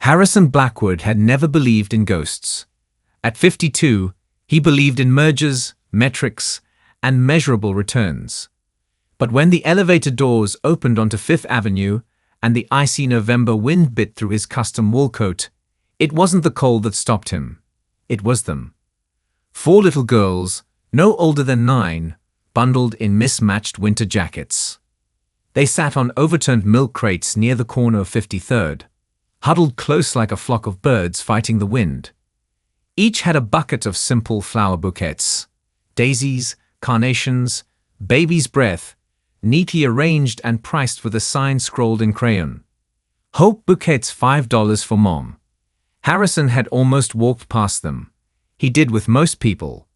Harrison Blackwood had never believed in ghosts. At 52, he believed in mergers, metrics, and measurable returns. But when the elevator doors opened onto Fifth Avenue and the icy November wind bit through his custom wool coat, it wasn't the cold that stopped him. It was them. 4 little girls, no older than 9, bundled in mismatched winter jackets. They sat on overturned milk crates near the corner of 53rd, huddled close like a flock of birds fighting the wind. Each had a bucket of simple flower bouquets, daisies, carnations, baby's breath, neatly arranged and priced with a sign scrawled in crayon. Hope bouquets $5 for Mom. Harrison had almost walked past them. He did with most people,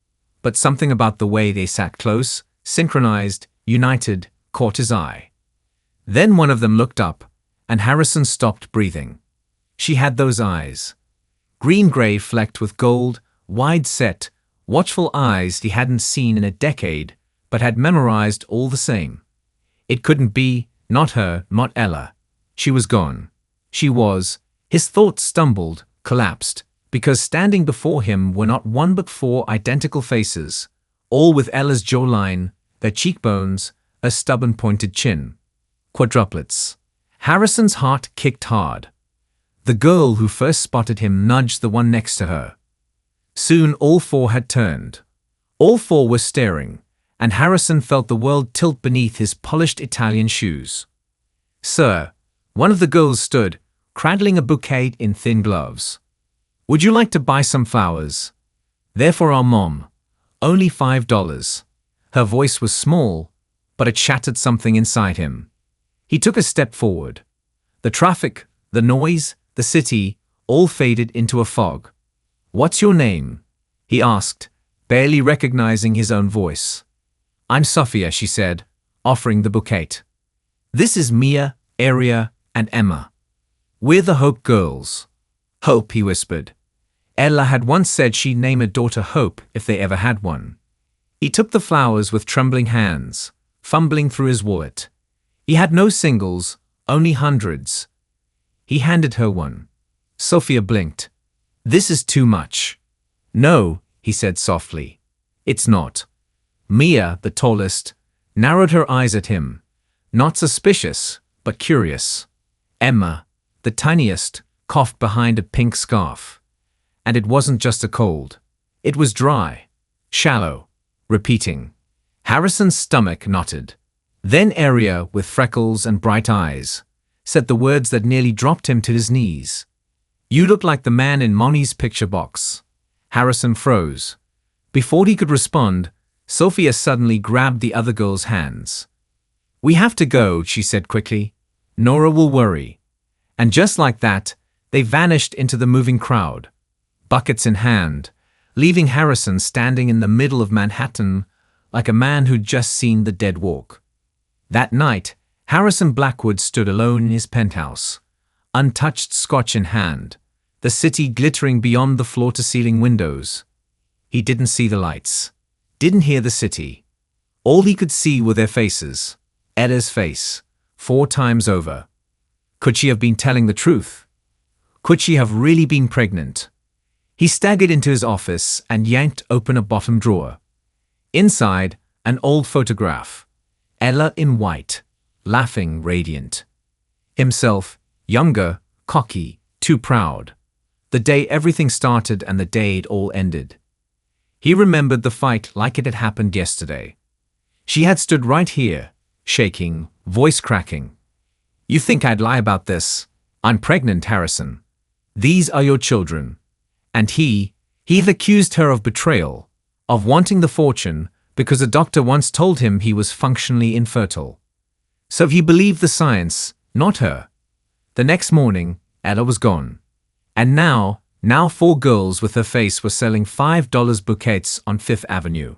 but something about the way they sat close, synchronized, united, caught his eye. Then one of them looked up, and Harrison stopped breathing. She had those eyes. Green-gray flecked with gold, wide-set, watchful eyes he hadn't seen in a decade, but had memorized all the same. It couldn't be, not her, not Ella. She was gone. She was. His thoughts stumbled, collapsed, because standing before him were not 1 but 4 identical faces, all with Ella's jawline, their cheekbones, a stubborn pointed chin. Quadruplets. Harrison's heart kicked hard. The girl who first spotted him nudged the one next to her. Soon all 4 had turned. All 4 were staring, and Harrison felt the world tilt beneath his polished Italian shoes. "Sir," one of the girls stood, cradling a bouquet in thin gloves. "Would you like to buy some flowers? They're for our mom. Only $5. Her voice was small, but it shattered something inside him. He took a step forward. The traffic, the noise, the city, all faded into a fog. "What's your name?" he asked, barely recognizing his own voice. "I'm Sophia," she said, offering the bouquet. "This is Mia, Aria, and Emma. We're the Hope girls." "Hope," he whispered. Ella had once said she'd name a daughter Hope if they ever had one. He took the flowers with trembling hands, fumbling through his wallet. He had no singles, only hundreds. He handed her one. Sophia blinked. "This is too much." "No," he said softly. "It's not." Mia, the tallest, narrowed her eyes at him, not suspicious, but curious. Emma, the tiniest, coughed behind a pink scarf. And it wasn't just a cold. It was dry, shallow, repeating. Harrison's stomach knotted. Then Aria, with freckles and bright eyes, said the words that nearly dropped him to his knees. "You look like the man in Moni's picture box." Harrison froze. Before he could respond, Sophia suddenly grabbed the other girl's hands. "We have to go," she said quickly. "Nora will worry." And just like that, they vanished into the moving crowd, buckets in hand, leaving Harrison standing in the middle of Manhattan like a man who'd just seen the dead walk. That night, Harrison Blackwood stood alone in his penthouse, untouched scotch in hand, the city glittering beyond the floor-to-ceiling windows. He didn't see the lights, didn't hear the city. All he could see were their faces. Ella's face, 4 times over. Could she have been telling the truth? Could she have really been pregnant? He staggered into his office and yanked open a bottom drawer. Inside, an old photograph. Ella in white, laughing, radiant. Himself, younger, cocky, too proud. The day everything started and the day it all ended. He remembered the fight like it had happened yesterday. She had stood right here, shaking, voice cracking. "You think I'd lie about this? I'm pregnant, Harrison. These are your children." And he had accused her of betrayal, of wanting the fortune because a doctor once told him he was functionally infertile. So he believed the science, not her. The next morning, Ella was gone. And now 4 girls with her face were selling $5 bouquets on Fifth Avenue.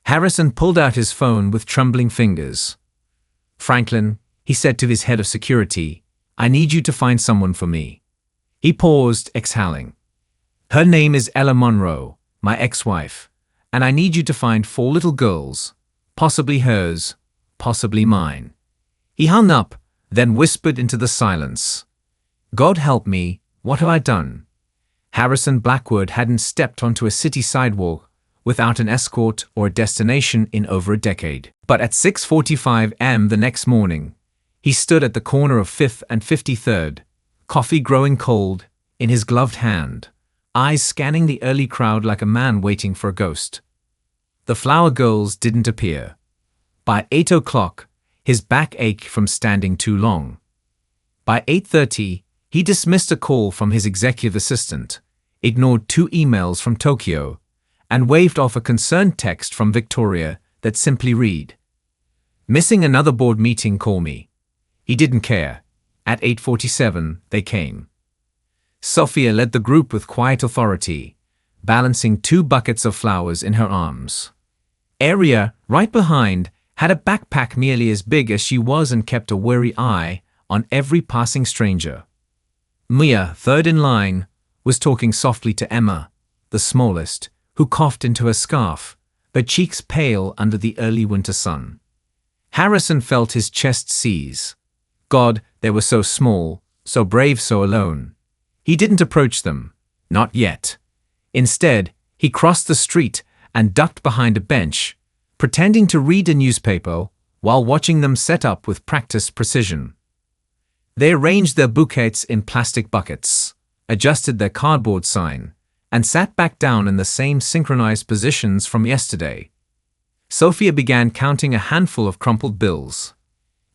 Harrison pulled out his phone with trembling fingers. "Franklin," he said to his head of security, "I need you to find someone for me." He paused, exhaling. "Her name is Ella Monroe, my ex-wife, and I need you to find 4 little girls, possibly hers, possibly mine." He hung up, then whispered into the silence. "God help me, What have I done? Harrison Blackwood hadn't stepped onto a city sidewalk without an escort or a destination in over a decade. But at 6:45 am the next morning, he stood at the corner of 5th and 53rd, coffee growing cold, in his gloved hand, eyes scanning the early crowd like a man waiting for a ghost. The flower girls didn't appear. By 8 o'clock, his back ached from standing too long. By 8:30, he dismissed a call from his executive assistant, ignored 2 emails from Tokyo, and waved off a concerned text from Victoria that simply read, "Missing another board meeting, call me." He didn't care. At 8:47, they came. Sophia led the group with quiet authority, balancing 2 buckets of flowers in her arms. Aria, right behind, had a backpack nearly as big as she was and kept a wary eye on every passing stranger. Mia, third in line, was talking softly to Emma, the smallest, who coughed into her scarf, her cheeks pale under the early winter sun. Harrison felt his chest seize. God, they were so small, so brave, so alone. He didn't approach them. Not yet. Instead, he crossed the street and ducked behind a bench, pretending to read a newspaper while watching them set up with practiced precision. They arranged their bouquets in plastic buckets, adjusted their cardboard sign, and sat back down in the same synchronized positions from yesterday. Sophia began counting a handful of crumpled bills.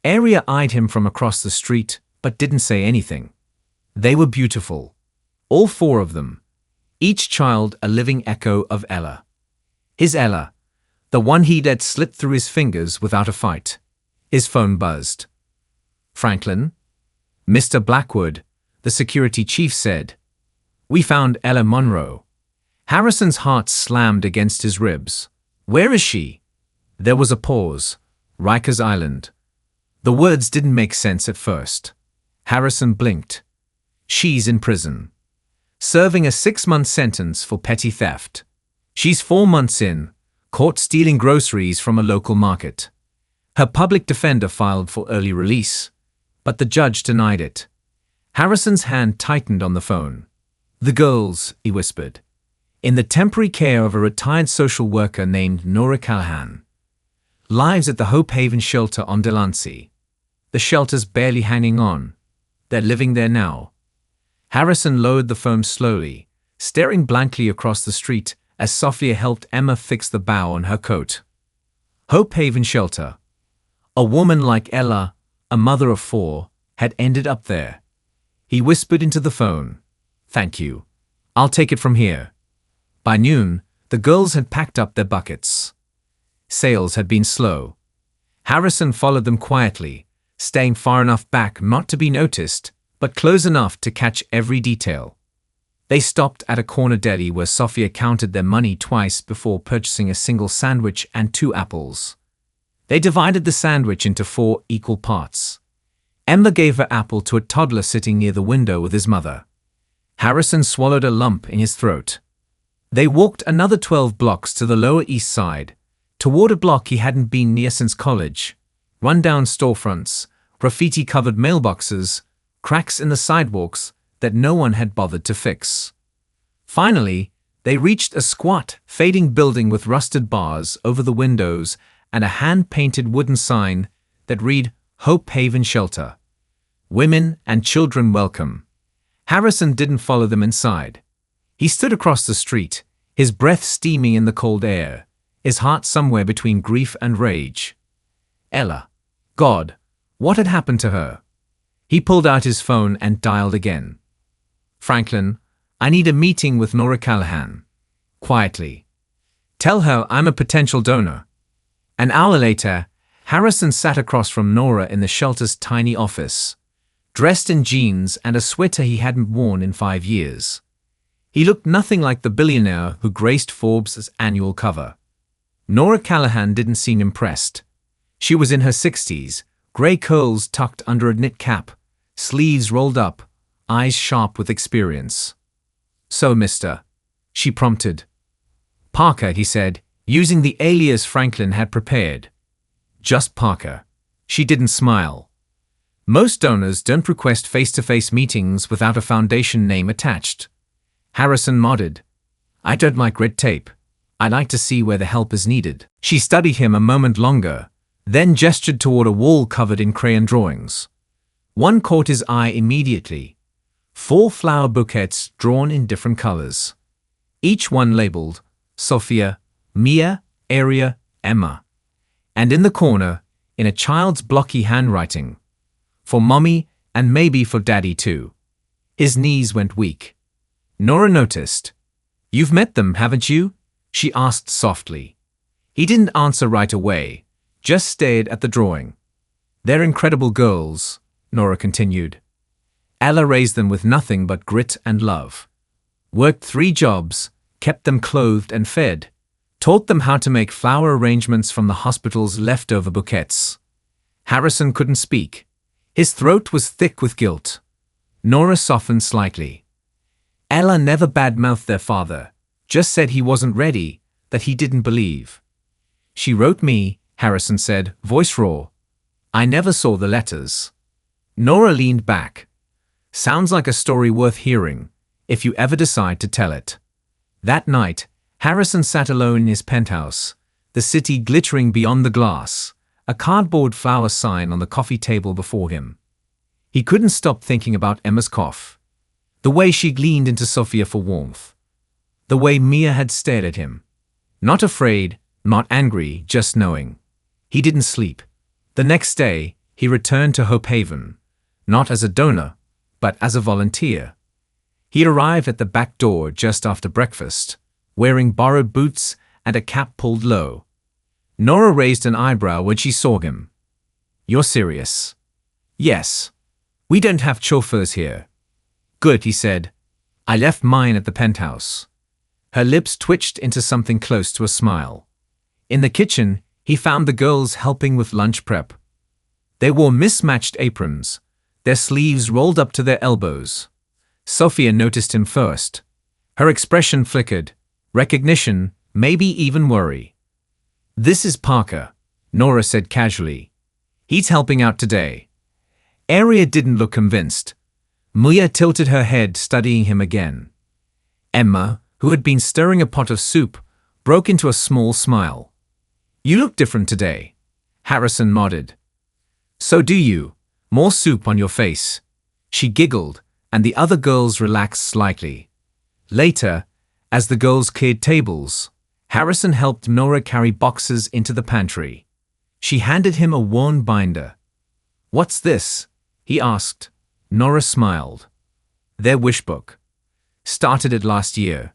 Aria eyed him from across the street, but didn't say anything. They were beautiful. All 4 of them. Each child a living echo of Ella. His Ella, the one he'd let slip through his fingers without a fight. His phone buzzed. "Franklin?" "Mr. Blackwood," the security chief said. "We found Ella Monroe." Harrison's heart slammed against his ribs. "Where is she?" There was a pause. "Rikers Island." The words didn't make sense at first. Harrison blinked. "She's in prison. Serving a 6-month sentence for petty theft. She's 4 months in, caught stealing groceries from a local market. Her public defender filed for early release, but the judge denied it." Harrison's hand tightened on the phone. "The girls," he whispered, "in the temporary care of a retired social worker named Nora Callahan. Lives at the Hope Haven shelter on Delancey. The shelter's barely hanging on. They're living there now." Harrison lowered the phone slowly, staring blankly across the street as Sophia helped Emma fix the bow on her coat. Hope Haven shelter. A woman like Ella, a mother of 4, had ended up there. He whispered into the phone, "Thank you. I'll take it from here." By noon, the girls had packed up their buckets. Sales had been slow. Harrison followed them quietly, staying far enough back not to be noticed, but close enough to catch every detail. They stopped at a corner deli where Sophia counted their money twice before purchasing a single sandwich and 2 apples. They divided the sandwich into 4 equal parts. Emma gave her apple to a toddler sitting near the window with his mother. Harrison swallowed a lump in his throat. They walked another 12 blocks to the Lower East Side, toward a block he hadn't been near since college. Run-down storefronts, graffiti-covered mailboxes, cracks in the sidewalks that no one had bothered to fix. Finally, they reached a squat, fading building with rusted bars over the windows and a hand-painted wooden sign that read Hope Haven Shelter. Women and children welcome. Harrison didn't follow them inside. He stood across the street, his breath steaming in the cold air, his heart somewhere between grief and rage. Ella. God, what had happened to her? He pulled out his phone and dialed again. "Franklin, I need a meeting with Nora Callahan." Quietly. "Tell her I'm a potential donor." An hour later, Harrison sat across from Nora in the shelter's tiny office, dressed in jeans and a sweater he hadn't worn in 5 years. He looked nothing like the billionaire who graced Forbes' annual cover. Nora Callahan didn't seem impressed. She was in her 60s, grey curls tucked under a knit cap, sleeves rolled up, eyes sharp with experience. "So, mister," she prompted. "Parker," he said, using the alias Franklin had prepared. "Just Parker." She didn't smile. Most donors don't request face-to-face meetings without a foundation name attached. Harrison nodded. I don't like red tape. I like to see where the help is needed. She studied him a moment longer, then gestured toward a wall covered in crayon drawings. One caught his eye immediately. 4 flower bouquets drawn in different colors. Each one labeled Sophia, Mia, Aria, Emma. And in the corner, in a child's blocky handwriting, for Mommy and maybe for Daddy too. His knees went weak. Nora noticed. You've met them, haven't you? She asked softly. He didn't answer right away, just stared at the drawing. They're incredible girls, Nora continued. Ella raised them with nothing but grit and love. Worked 3 jobs, kept them clothed and fed, taught them how to make flower arrangements from the hospital's leftover bouquets. Harrison couldn't speak. His throat was thick with guilt. Nora softened slightly. Ella never badmouthed their father, just said he wasn't ready, that he didn't believe. She wrote me, Harrison said, voice raw. I never saw the letters. Nora leaned back. Sounds like a story worth hearing, if you ever decide to tell it. That night, Harrison sat alone in his penthouse, the city glittering beyond the glass, a cardboard flower sign on the coffee table before him. He couldn't stop thinking about Emma's cough, the way she leaned into Sophia for warmth, the way Mia had stared at him. Not afraid, not angry, just knowing. He didn't sleep. The next day, he returned to Hope Haven, not as a donor, but as a volunteer. He arrived at the back door just after breakfast, wearing borrowed boots and a cap pulled low. Nora raised an eyebrow when she saw him. You're serious? Yes. We don't have chauffeurs here. Good, he said. I left mine at the penthouse. Her lips twitched into something close to a smile. In the kitchen, he found the girls helping with lunch prep. They wore mismatched aprons, their sleeves rolled up to their elbows. Sophia noticed him first. Her expression flickered. Recognition, maybe even worry. This is Parker, Nora said casually. He's helping out today. Aria didn't look convinced. Mia tilted her head, studying him again. Emma, who had been stirring a pot of soup, broke into a small smile. You look different today. Harrison nodded. So do you. More soup on your face. She giggled, and the other girls relaxed slightly. Later, as the girls cleared tables, Harrison helped Nora carry boxes into the pantry. She handed him a worn binder. What's this? He asked. Nora smiled. Their wish book. Started it last year.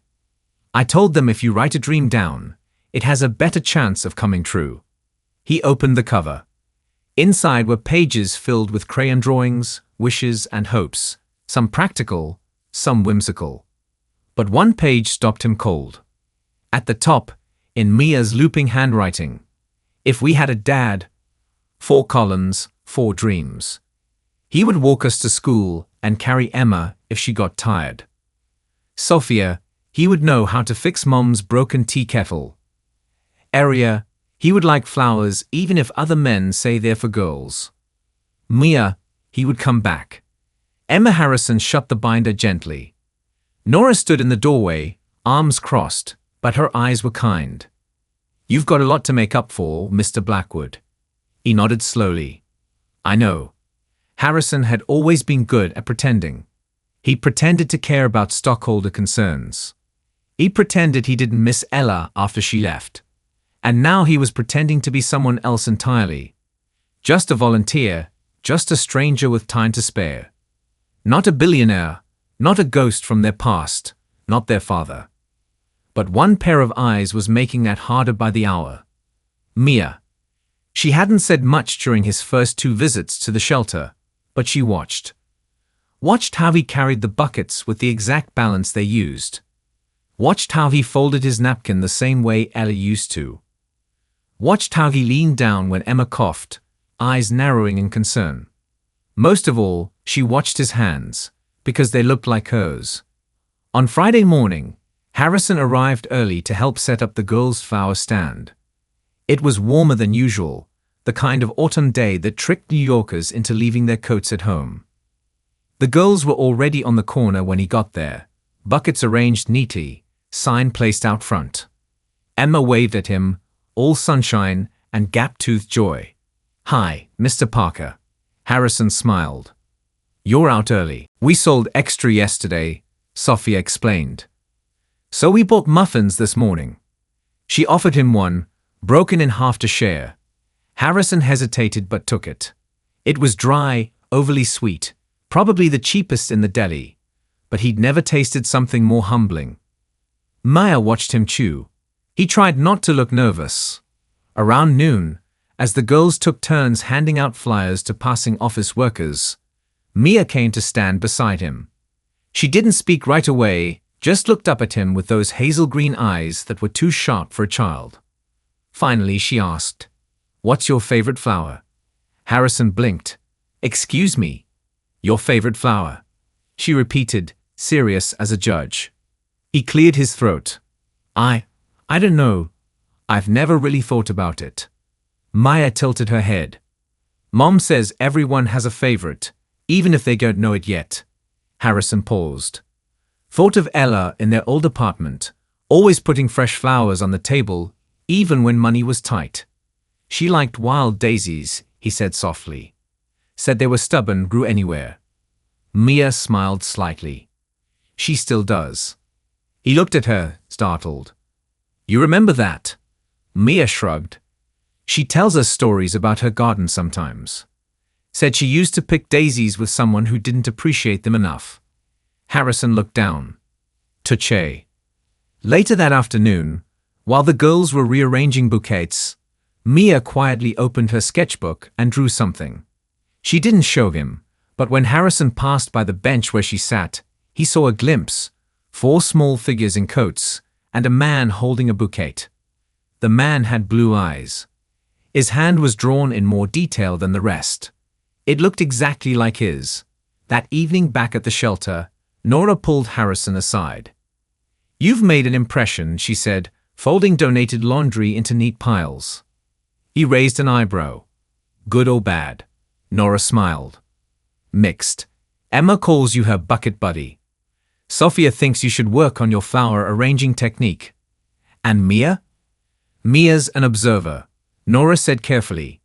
I told them if you write a dream down, it has a better chance of coming true. He opened the cover. Inside were pages filled with crayon drawings, wishes, and hopes, some practical, some whimsical. But one page stopped him cold. At the top, in Mia's looping handwriting, if we had a dad, 4 columns, 4 dreams. He would walk us to school and carry Emma if she got tired. Sophia, he would know how to fix Mom's broken tea kettle. Aria, he would like flowers even if other men say they're for girls. Mia, he would come back. Emma Harrison shut the binder gently. Nora stood in the doorway, arms crossed, but her eyes were kind. You've got a lot to make up for, Mr. Blackwood. He nodded slowly. I know. Harrison had always been good at pretending. He pretended to care about stockholder concerns. He pretended he didn't miss Ella after she left. And now he was pretending to be someone else entirely. Just a volunteer, just a stranger with time to spare. Not a billionaire, not a ghost from their past, not their father. But one pair of eyes was making that harder by the hour. Mia. She hadn't said much during his first 2 visits to the shelter, but she watched. Watched how he carried the buckets with the exact balance they used. Watched how he folded his napkin the same way Ella used to. Watched how he leaned down when Emma coughed, eyes narrowing in concern. Most of all, she watched his hands, because they looked like hers. On Friday morning, Harrison arrived early to help set up the girls' flower stand. It was warmer than usual, the kind of autumn day that tricked New Yorkers into leaving their coats at home. The girls were already on the corner when he got there, buckets arranged neatly, sign placed out front. Emma waved at him, all sunshine and gap-toothed joy. "Hi, Mr. Parker." Harrison smiled. "You're out early. We sold extra yesterday," Sophia explained. "So we bought muffins this morning." She offered him one, broken in half to share. Harrison hesitated but took it. It was dry, overly sweet, probably the cheapest in the deli, but he'd never tasted something more humbling. Maya watched him chew. He tried not to look nervous. Around noon, as the girls took turns handing out flyers to passing office workers, Mia came to stand beside him. She didn't speak right away, just looked up at him with those hazel green eyes that were too sharp for a child. Finally, she asked, "What's your favorite flower?" Harrison blinked. "Excuse me, your favorite flower?" She repeated, serious as a judge. He cleared his throat. I don't know. I've never really thought about it." Maya tilted her head. "Mom says everyone has a favorite, even if they don't know it yet." Harrison paused. Thought of Ella in their old apartment, always putting fresh flowers on the table, even when money was tight. "She liked wild daisies," he said softly. "Said they were stubborn, grew anywhere." Mia smiled slightly. "She still does." He looked at her, startled. "You remember that?" Mia shrugged. "She tells us stories about her garden sometimes. Said she used to pick daisies with someone who didn't appreciate them enough." Harrison looked down. Touché. Later that afternoon, while the girls were rearranging bouquets, Mia quietly opened her sketchbook and drew something. She didn't show him, but when Harrison passed by the bench where she sat, he saw a glimpse, 4 small figures in coats, and a man holding a bouquet. The man had blue eyes. His hand was drawn in more detail than the rest. It looked exactly like his. That evening back at the shelter, Nora pulled Harrison aside. "You've made an impression," she said, folding donated laundry into neat piles. He raised an eyebrow. "Good or bad?" Nora smiled. "Mixed. Emma calls you her bucket buddy. Sophia thinks you should work on your flower arranging technique." "And Mia?" "Mia's an observer," Nora said carefully.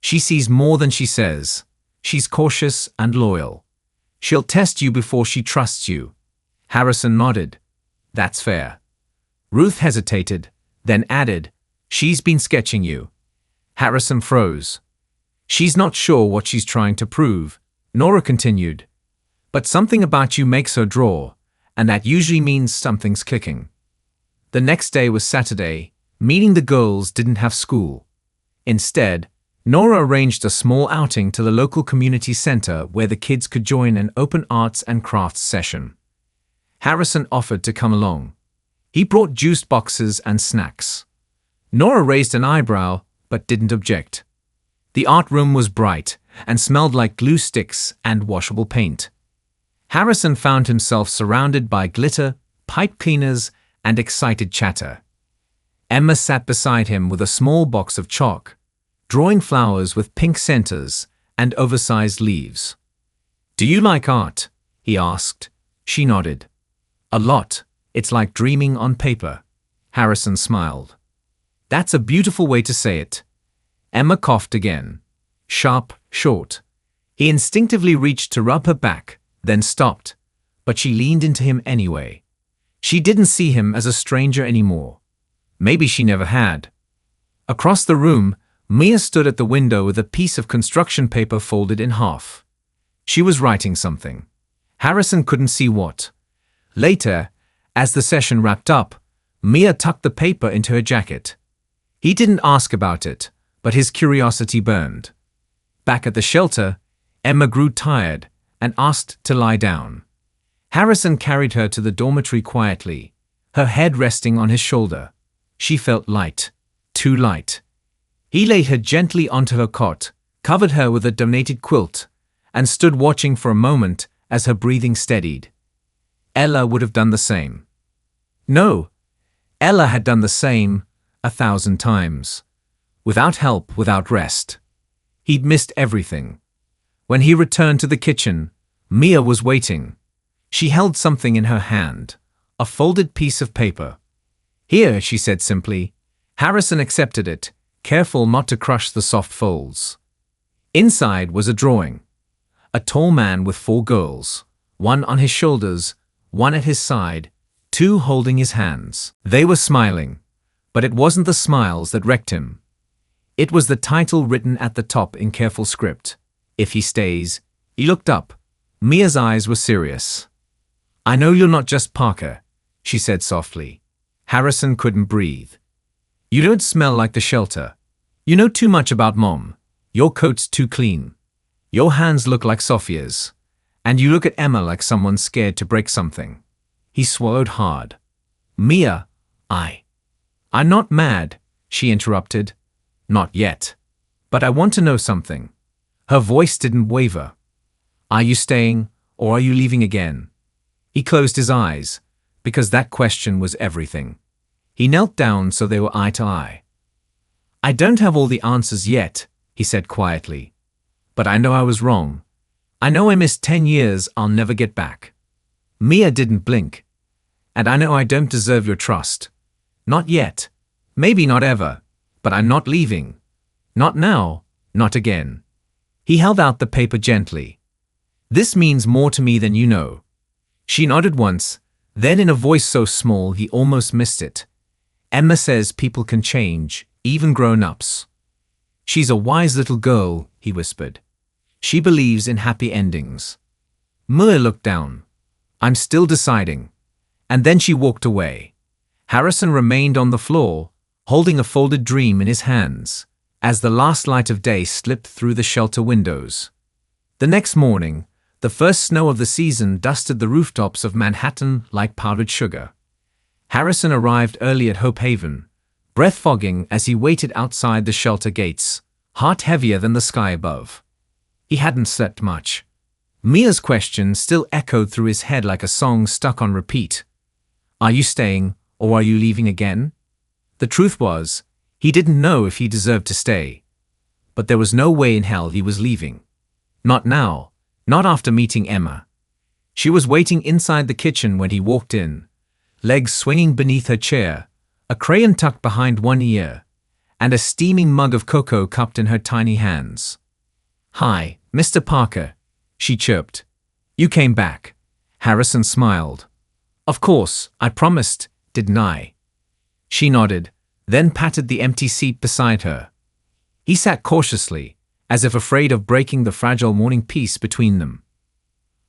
"She sees more than she says. She's cautious and loyal. She'll test you before she trusts you." Harrison nodded. "That's fair." Ruth hesitated, then added, "She's been sketching you." Harrison froze. "She's not sure what she's trying to prove," Nora continued. "But something about you makes her draw, and that usually means something's clicking." The next day was Saturday, meaning the girls didn't have school. Instead, Nora arranged a small outing to the local community center where the kids could join an open arts and crafts session. Harrison offered to come along. He brought juice boxes and snacks. Nora raised an eyebrow, but didn't object. The art room was bright and smelled like glue sticks and washable paint. Harrison found himself surrounded by glitter, pipe cleaners, and excited chatter. Emma sat beside him with a small box of chalk, drawing flowers with pink centers and oversized leaves. "Do you like art?" he asked. She nodded. "A lot. It's like dreaming on paper." Harrison smiled. "That's a beautiful way to say it." Emma coughed again. Sharp, short. He instinctively reached to rub her back, then stopped, but she leaned into him anyway. She didn't see him as a stranger anymore. Maybe she never had. Across the room, Mia stood at the window with a piece of construction paper folded in half. She was writing something. Harrison couldn't see what. Later, as the session wrapped up, Mia tucked the paper into her jacket. He didn't ask about it, but his curiosity burned. Back at the shelter, Emma grew tired and asked to lie down. Harrison carried her to the dormitory quietly, her head resting on his shoulder. She felt light, too light. He laid her gently onto her cot, covered her with a donated quilt, and stood watching for a moment as her breathing steadied. Ella would have done the same. No, Ella had done the same 1,000 times. without help, without rest. He'd missed everything. When he returned to the kitchen, Mia was waiting. She held something in her hand, a folded piece of paper. "Here," she said simply. Harrison accepted it, careful not to crush the soft folds. Inside was a drawing. A tall man with 4 girls, one on his shoulders, one at his side, 2 holding his hands. They were smiling, but it wasn't the smiles that wrecked him. It was the title written at the top in careful script. "If he stays." He looked up. Mia's eyes were serious. "I know you're not just Parker," she said softly. Harrison couldn't breathe. "You don't smell like the shelter. You know too much about Mom. Your coat's too clean. Your hands look like Sophia's. And you look at Emma like someone scared to break something." He swallowed hard. "Mia, I'm not mad," she interrupted. "Not yet. But I want to know something." Her voice didn't waver. "Are you staying, or are you leaving again?" He closed his eyes, because that question was everything. He knelt down so they were eye to eye. "I don't have all the answers yet," he said quietly. "But I know I was wrong. I know I missed 10 years I'll never get back." Mia didn't blink. "And I know I don't deserve your trust. Not yet. Maybe not ever. But I'm not leaving. Not now. Not again." He held out the paper gently. "This means more to me than you know." She nodded once, then in a voice so small he almost missed it. "Emma says people can change, even grown-ups." "She's a wise little girl," he whispered. "She believes in happy endings." Mia looked down. "I'm still deciding." And then she walked away. Harrison remained on the floor, holding a folded dream in his hands, as the last light of day slipped through the shelter windows. The next morning, the first snow of the season dusted the rooftops of Manhattan like powdered sugar. Harrison arrived early at Hope Haven, breath fogging as he waited outside the shelter gates, heart heavier than the sky above. He hadn't slept much. Mia's question still echoed through his head like a song stuck on repeat. "Are you staying, or are you leaving again?" The truth was, he didn't know if he deserved to stay. But there was no way in hell he was leaving. Not now, not after meeting Emma. She was waiting inside the kitchen when he walked in, legs swinging beneath her chair, a crayon tucked behind one ear, and a steaming mug of cocoa cupped in her tiny hands. "Hi, Mr. Parker," she chirped. "You came back." Harrison smiled. "Of course, I promised, didn't I?" She nodded, then patted the empty seat beside her. He sat cautiously, as if afraid of breaking the fragile morning peace between them.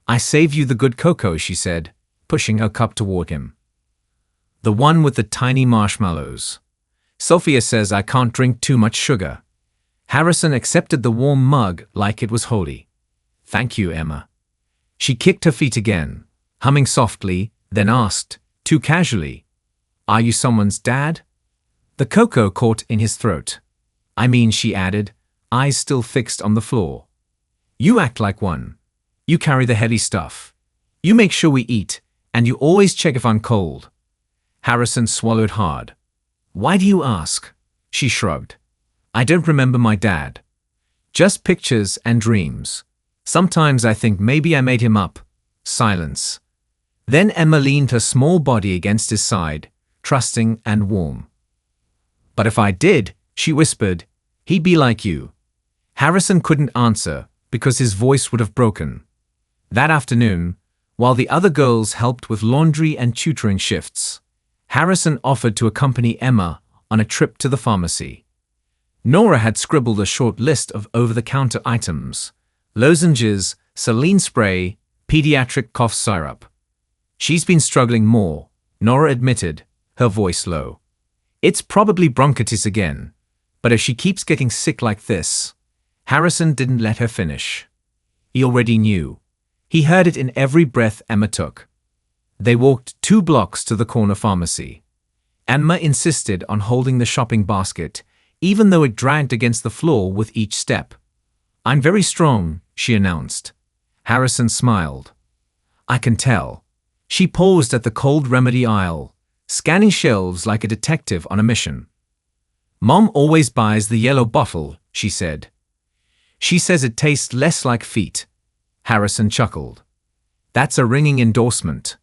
"I saved you the good cocoa," she said, pushing her cup toward him. "The one with the tiny marshmallows. Sophia says I can't drink too much sugar." Harrison accepted the warm mug like it was holy. "Thank you, Emma." She kicked her feet again, humming softly, then asked, too casually, "Are you someone's dad?" The cocoa caught in his throat. "I mean," she added, eyes still fixed on the floor. "You act like one. You carry the heavy stuff. You make sure we eat, and you always check if I'm cold." Harrison swallowed hard. "Why do you ask?" She shrugged. "I don't remember my dad. Just pictures and dreams. Sometimes I think maybe I made him up." Silence. Then Emma leaned her small body against his side, trusting and warm. "But if I did," she whispered, "he'd be like you." Harrison couldn't answer because his voice would have broken. That afternoon, while the other girls helped with laundry and tutoring shifts, Harrison offered to accompany Emma on a trip to the pharmacy. Nora had scribbled a short list of over-the-counter items: lozenges, saline spray, pediatric cough syrup. "She's been struggling more," Nora admitted, her voice low. "It's probably bronchitis again, but if she keeps getting sick like this..." Harrison didn't let her finish. He already knew. He heard it in every breath Emma took. They walked 2 blocks to the corner pharmacy. Emma insisted on holding the shopping basket, even though it dragged against the floor with each step. "I'm very strong," she announced. Harrison smiled. "I can tell." She paused at the cold remedy aisle, scanning shelves like a detective on a mission. Mom always buys the yellow bottle, she said. She says it tastes less like feet. Harrison chuckled. That's a ringing endorsement.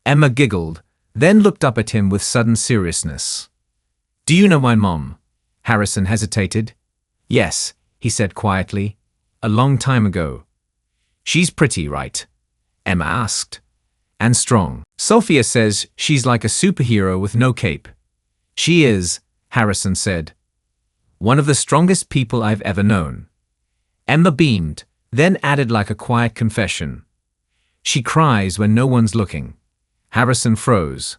Emma giggled, then looked up at him with sudden seriousness. Do you know my mom? Harrison hesitated. Yes, he said quietly. A long time ago. She's pretty, right? Emma asked. And strong. Sophia says she's like a superhero with no cape. She is, Harrison said. One of the strongest people I've ever known. Emma beamed, then added like a quiet confession. She cries when no one's looking. Harrison froze.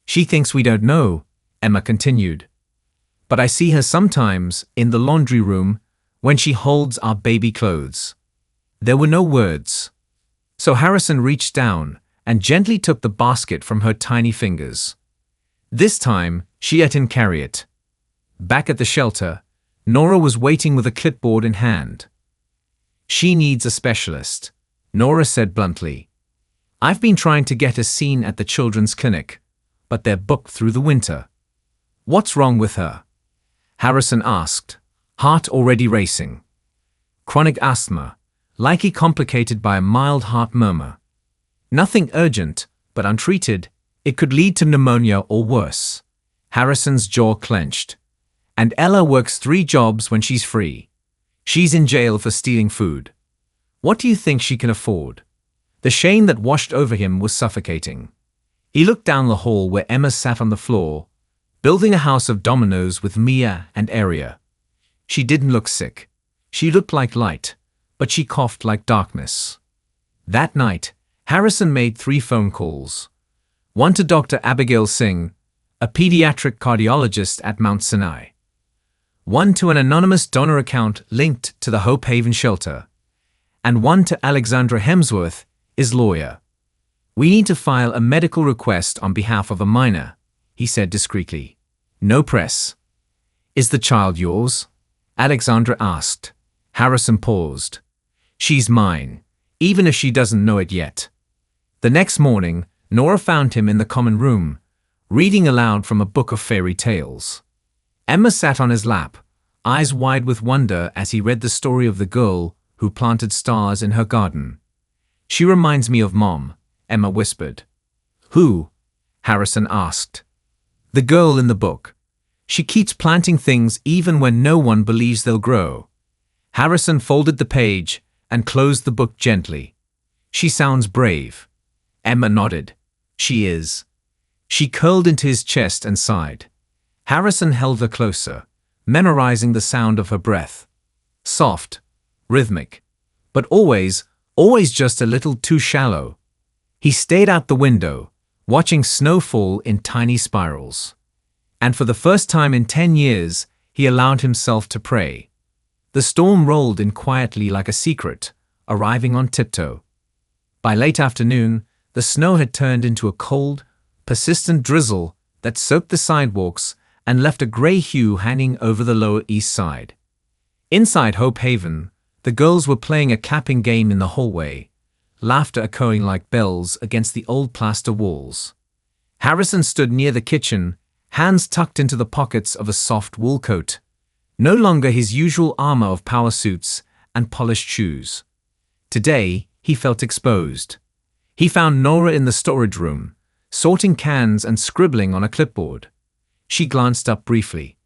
She thinks we don't know, Emma continued. But I see her sometimes in the laundry room when she holds our baby clothes. There were no words. So Harrison reached down and gently took the basket from her tiny fingers. This time, she let him carry it. Back at the shelter, Nora was waiting with a clipboard in hand. She needs a specialist, Nora said bluntly. I've been trying to get a scene at the children's clinic, but they're booked through the winter. What's wrong with her? Harrison asked, heart already racing. Chronic asthma, likely complicated by a mild heart murmur. Nothing urgent, but untreated, it could lead to pneumonia or worse. Harrison's jaw clenched. And Ella works 3 jobs when she's free. She's in jail for stealing food. What do you think she can afford? The shame that washed over him was suffocating. He looked down the hall where Emma sat on the floor, building a house of dominoes with Mia and Aria. She didn't look sick. She looked like light, but she coughed like darkness. That night, Harrison made 3 phone calls. One to Dr. Abigail Singh, a pediatric cardiologist at Mount Sinai. One to an anonymous donor account linked to the Hope Haven shelter. And one to Alexandra Hemsworth, his lawyer. We need to file a medical request on behalf of a minor, he said discreetly. No press. Is the child yours? Alexandra asked. Harrison paused. She's mine, even if she doesn't know it yet. The next morning, Nora found him in the common room, reading aloud from a book of fairy tales. Emma sat on his lap, eyes wide with wonder as he read the story of the girl who planted stars in her garden. She reminds me of Mom, Emma whispered. Who? Harrison asked. The girl in the book. She keeps planting things even when no one believes they'll grow. Harrison folded the page and closed the book gently. She sounds brave. Emma nodded. She is. She curled into his chest and sighed. Harrison held her closer, memorizing the sound of her breath. Soft, rhythmic, but always just a little too shallow. He stayed out the window, watching snow fall in tiny spirals. And for the first time in 10 years, he allowed himself to pray. The storm rolled in quietly like a secret, arriving on tiptoe. By late afternoon, the snow had turned into a cold, persistent drizzle that soaked the sidewalks and left a gray hue hanging over the Lower East Side. Inside Hope Haven, the girls were playing a clapping game in the hallway, laughter echoing like bells against the old plaster walls. Harrison stood near the kitchen, hands tucked into the pockets of a soft wool coat, no longer his usual armor of power suits and polished shoes. Today, he felt exposed. He found Nora in the storage room, sorting cans and scribbling on a clipboard. She glanced up briefly.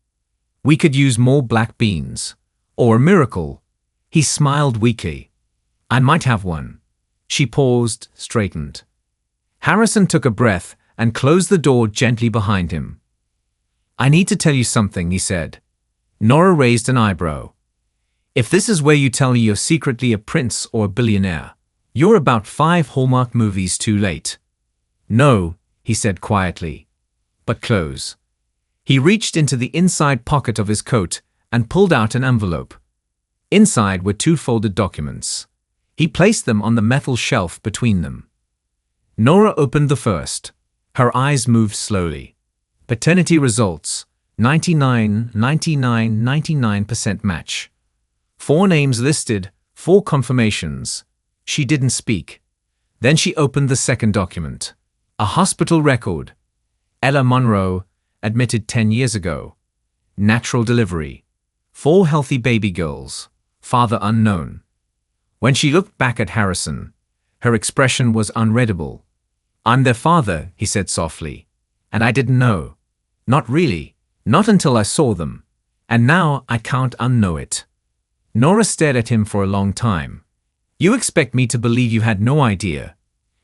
We could use more black beans. Or a miracle. He smiled weakly. I might have one. She paused, straightened. Harrison took a breath and closed the door gently behind him. I need to tell you something, he said. Nora raised an eyebrow. If this is where you tell me you're secretly a prince or a billionaire, you're about 5 Hallmark movies too late. No, he said quietly. But close. He reached into the inside pocket of his coat and pulled out an envelope. Inside were 2 folded documents. He placed them on the metal shelf between them. Nora opened the first. Her eyes moved slowly. Paternity results, 99% match. 4 names listed, 4 confirmations. She didn't speak. Then she opened the second document. A hospital record. Ella Monroe, admitted 10 years ago. natural delivery. 4 healthy baby girls. Father unknown. When she looked back at Harrison, her expression was unreadable. I'm their father, he said softly. And I didn't know. Not really. Not until I saw them. And now I can't unknow it. Nora stared at him for a long time. You expect me to believe you had no idea?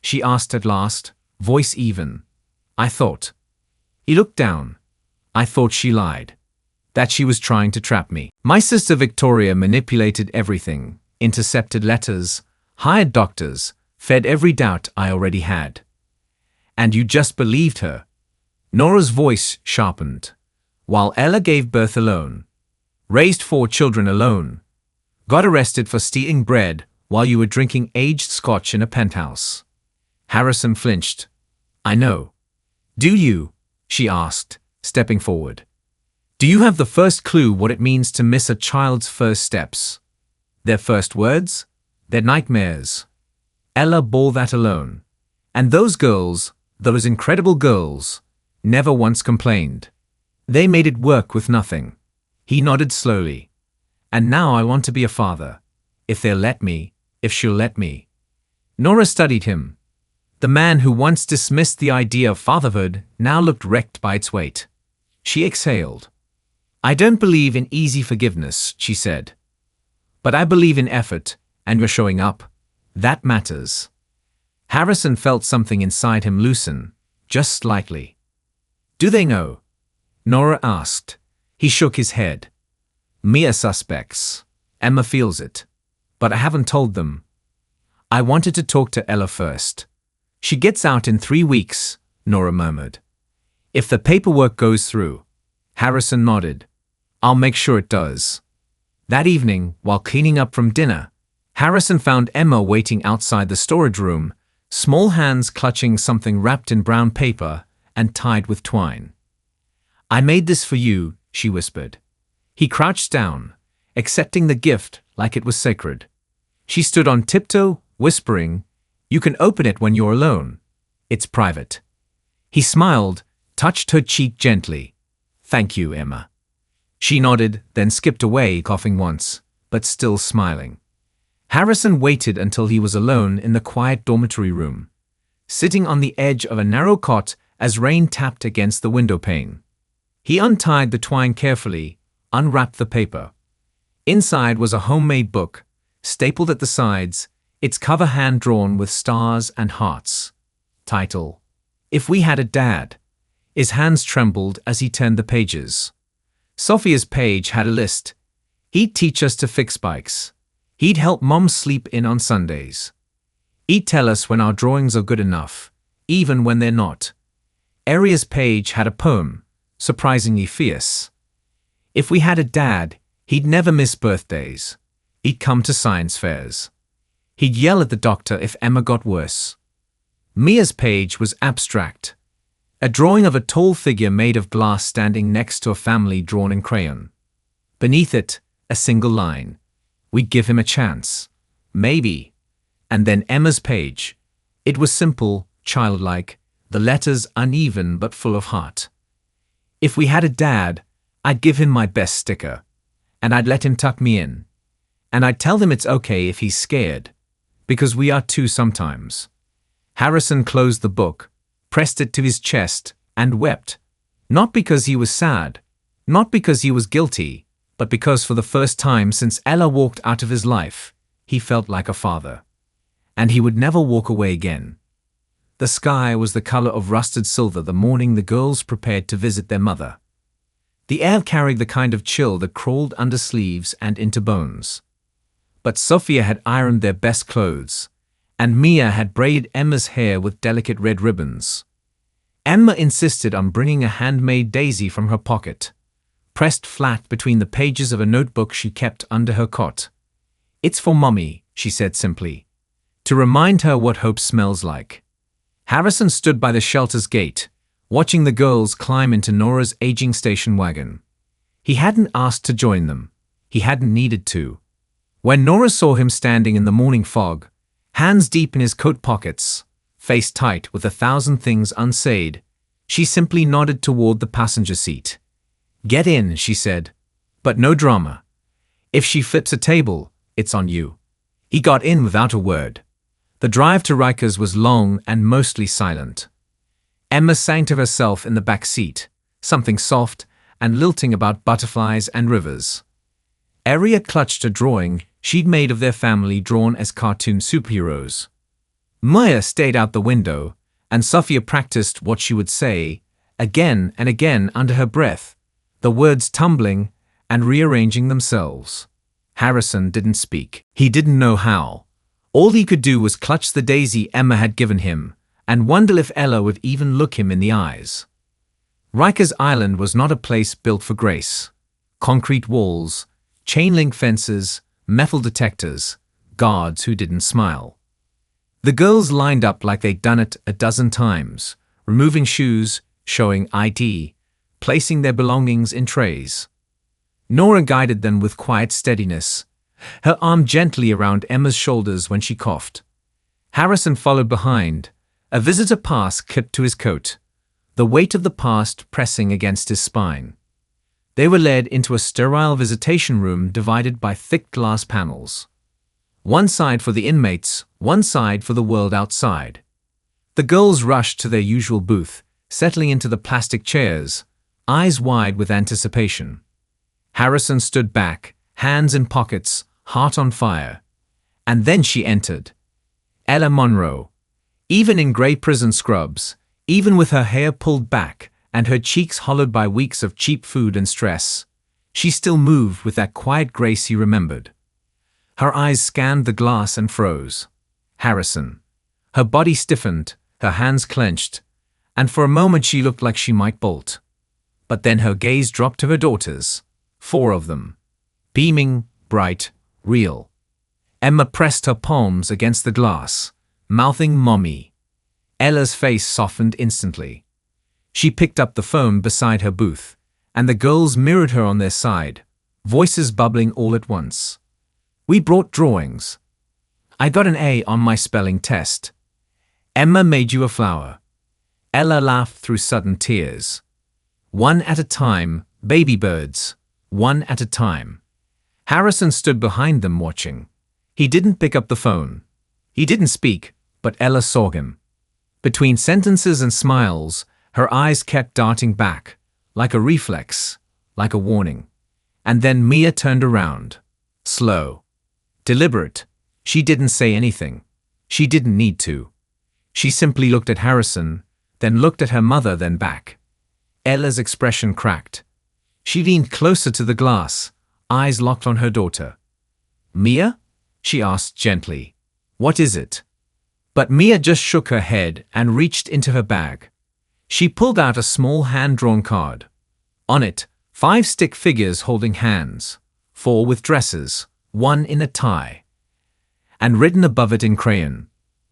She asked at last, voice even. I thought. He looked down. I thought she lied. That she was trying to trap me. My sister Victoria manipulated everything, intercepted letters, hired doctors, fed every doubt I already had. And you just believed her. Nora's voice sharpened. While Ella gave birth alone, raised 4 children alone, got arrested for stealing bread while you were drinking aged scotch in a penthouse. Harrison flinched. I know. Do you? She asked, stepping forward. Do you have the first clue what it means to miss a child's first steps? Their first words? Their nightmares. Ella bore that alone. And those girls, those incredible girls, never once complained. They made it work with nothing. He nodded slowly. And now I want to be a father. If they'll let me, if she'll let me. Nora studied him. The man who once dismissed the idea of fatherhood now looked wrecked by its weight. She exhaled. I don't believe in easy forgiveness, she said. But I believe in effort, and you're showing up. That matters. Harrison felt something inside him loosen, just slightly. Do they know? Nora asked. He shook his head. Mia suspects. Emma feels it. But I haven't told them. I wanted to talk to Ella first. She gets out in 3 weeks, Nora murmured. If the paperwork goes through. Harrison nodded. I'll make sure it does. That evening, while cleaning up from dinner, Harrison found Emma waiting outside the storage room, small hands clutching something wrapped in brown paper and tied with twine. I made this for you, she whispered. He crouched down, accepting the gift like it was sacred. She stood on tiptoe, whispering, You can open it when you're alone. It's private. He smiled, touched her cheek gently. Thank you, Emma. She nodded, then skipped away, coughing once, but still smiling. Harrison waited until he was alone in the quiet dormitory room, sitting on the edge of a narrow cot as rain tapped against the window pane. He untied the twine carefully, unwrapped the paper. Inside was a homemade book, stapled at the sides, its cover hand-drawn with stars and hearts. Title: If We Had a Dad. His hands trembled as he turned the pages. Sophia's page had a list. He'd teach us to fix bikes. He'd help Mom sleep in on Sundays. He'd tell us when our drawings are good enough, even when they're not. Aria's page had a poem, surprisingly fierce. If we had a dad, he'd never miss birthdays. He'd come to science fairs. He'd yell at the doctor if Emma got worse. Mia's page was abstract. A drawing of a tall figure made of glass standing next to a family drawn in crayon. Beneath it, a single line. We'd give him a chance. Maybe. And then Emma's page. It was simple, childlike, the letters uneven but full of heart. If we had a dad, I'd give him my best sticker. And I'd let him tuck me in. And I'd tell him it's okay if he's scared. Because we are too sometimes. Harrison closed the book, pressed it to his chest, and wept. Not because he was sad, not because he was guilty, but because for the first time since Ella walked out of his life, he felt like a father. And he would never walk away again. The sky was the color of rusted silver the morning the girls prepared to visit their mother. The air carried the kind of chill that crawled under sleeves and into bones. But Sophia had ironed their best clothes, and Mia had braided Emma's hair with delicate red ribbons. Emma insisted on bringing a handmade daisy from her pocket, pressed flat between the pages of a notebook she kept under her cot. It's for Mommy, she said simply, to remind her what hope smells like. Harrison stood by the shelter's gate, watching the girls climb into Nora's aging station wagon. He hadn't asked to join them. He hadn't needed to. When Nora saw him standing in the morning fog, hands deep in his coat pockets, face tight with 1,000 things unsaid, she simply nodded toward the passenger seat. "Get in," she said. "But no drama. If she flips a table, it's on you." He got in without a word. The drive to Rikers was long and mostly silent. Emma sang to herself in the back seat, something soft and lilting about butterflies and rivers. Aria clutched a drawing she'd made of their family drawn as cartoon superheroes. Maya stayed out the window, and Sophia practiced what she would say, again and again under her breath, the words tumbling and rearranging themselves. Harrison didn't speak. He didn't know how. All he could do was clutch the daisy Emma had given him and wonder if Ella would even look him in the eyes. Rikers Island was not a place built for grace. Concrete walls, chain-link fences, metal detectors, guards who didn't smile. The girls lined up like they'd done it a dozen times, removing shoes, showing ID, placing their belongings in trays. Nora guided them with quiet steadiness, her arm gently around Emma's shoulders when she coughed. Harrison followed behind, a visitor pass clipped to his coat, the weight of the past pressing against his spine. They were led into a sterile visitation room divided by thick glass panels. One side for the inmates, one side for the world outside. The girls rushed to their usual booth, settling into the plastic chairs, eyes wide with anticipation. Harrison stood back, hands in pockets, heart on fire. And then she entered. Ella Monroe. Even in grey prison scrubs, even with her hair pulled back and her cheeks hollowed by weeks of cheap food and stress, she still moved with that quiet grace he remembered. Her eyes scanned the glass and froze. Harrison. Her body stiffened, her hands clenched, and for a moment she looked like she might bolt. But then her gaze dropped to her daughters. 4 of them. Beaming, bright, real. Emma pressed her palms against the glass, mouthing "Mommy." Ella's face softened instantly. She picked up the phone beside her booth, and the girls mirrored her on their side, voices bubbling all at once. "We brought drawings. I got an A on my spelling test. Emma made you a flower." Ella laughed through sudden tears. "One at a time, baby birds. One at a time." Harrison stood behind them watching. He didn't pick up the phone. He didn't speak, but Ella saw him. Between sentences and smiles, her eyes kept darting back, like a reflex, like a warning. And then Mia turned around. Slow. Deliberate. She didn't say anything. She didn't need to. She simply looked at Harrison, then looked at her mother, then back. Ella's expression cracked. She leaned closer to the glass, eyes locked on her daughter. "Mia?" she asked gently. "What is it?" But Mia just shook her head and reached into her bag. She pulled out a small hand-drawn card. On it, 5 stick figures holding hands, 4 with dresses, 1 in a tie. And written above it in crayon,